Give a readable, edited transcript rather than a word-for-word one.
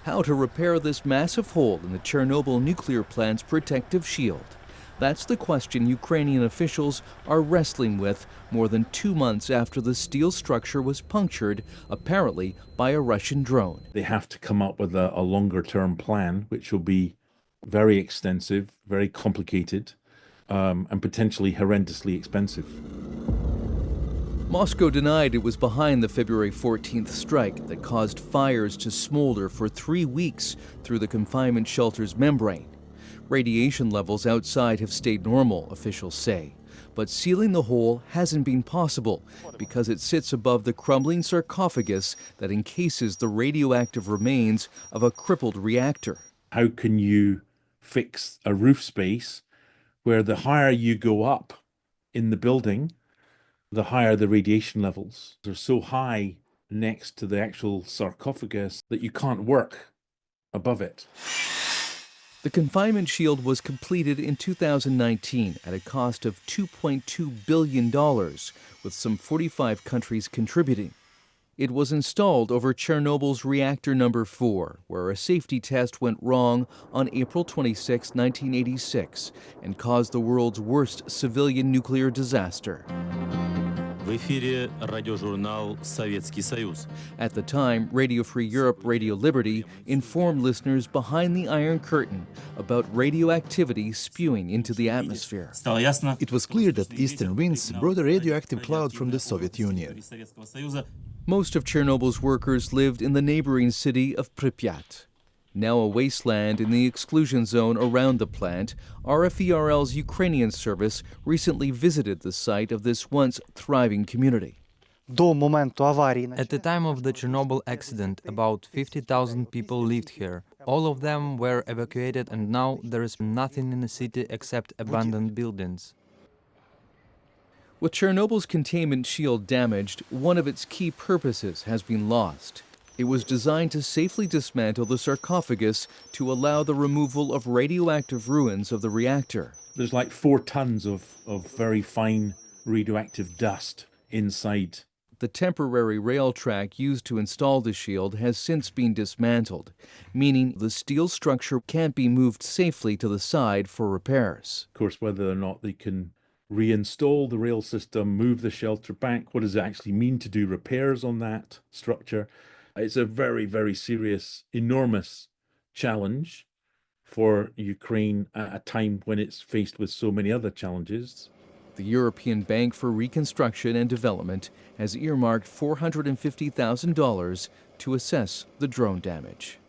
how to repair this massive hole in the Chernobyl nuclear plant's protective shield. That's the question Ukrainian officials are wrestling with more than 2 months after the steel structure was punctured, apparently by a Russian drone. They have to come up with a longer-term plan, which will be very extensive, very complicated, and potentially horrendously expensive. Moscow denied it was behind the February 14th strike that caused fires to smolder for 3 weeks through the confinement shelter's membrane. Radiation levels outside have stayed normal, officials say, but sealing the hole hasn't been possible because it sits above the crumbling sarcophagus that encases the radioactive remains of a crippled reactor. How can you fix a roof space where the higher you go up in the building, the higher the radiation levels? They're so high next to the actual sarcophagus that you can't work above it. The confinement shield was completed in 2019 at a cost of $2.2 billion, with some 45 countries contributing. It was installed over Chernobyl's reactor number 4, where a safety test went wrong on April 26, 1986, and caused the world's worst civilian nuclear disaster. В эфире радиожурнал «Советский Союз». At the time, Radio Free Europe, Radio Liberty informed listeners behind the Iron Curtain about radioactivity spewing into the atmosphere. It was clear that eastern winds brought a radioactive cloud from the Soviet Union. Most of Chernobyl's workers lived in the neighboring city of Pripyat. Now a wasteland in the exclusion zone around the plant, RFERL's Ukrainian service recently visited the site of this once thriving community. At the time of the Chernobyl accident, about 50,000 people lived here. All of them were evacuated, and now there is nothing in the city except abandoned buildings. With Chernobyl's containment shield damaged, one of its key purposes has been lost. It was designed to safely dismantle the sarcophagus to allow the removal of radioactive ruins of the reactor. There's like 4 tons of very fine radioactive dust inside. The temporary rail track used to install the shield has since been dismantled, meaning the steel structure can't be moved safely to the side for repairs. Of course, whether or not they can reinstall the rail system, move the shelter back, what does it actually mean to do repairs on that structure? It's a very, very serious, enormous challenge for Ukraine at a time when it's faced with so many other challenges. The European Bank for Reconstruction and Development has earmarked $450,000 to assess the drone damage.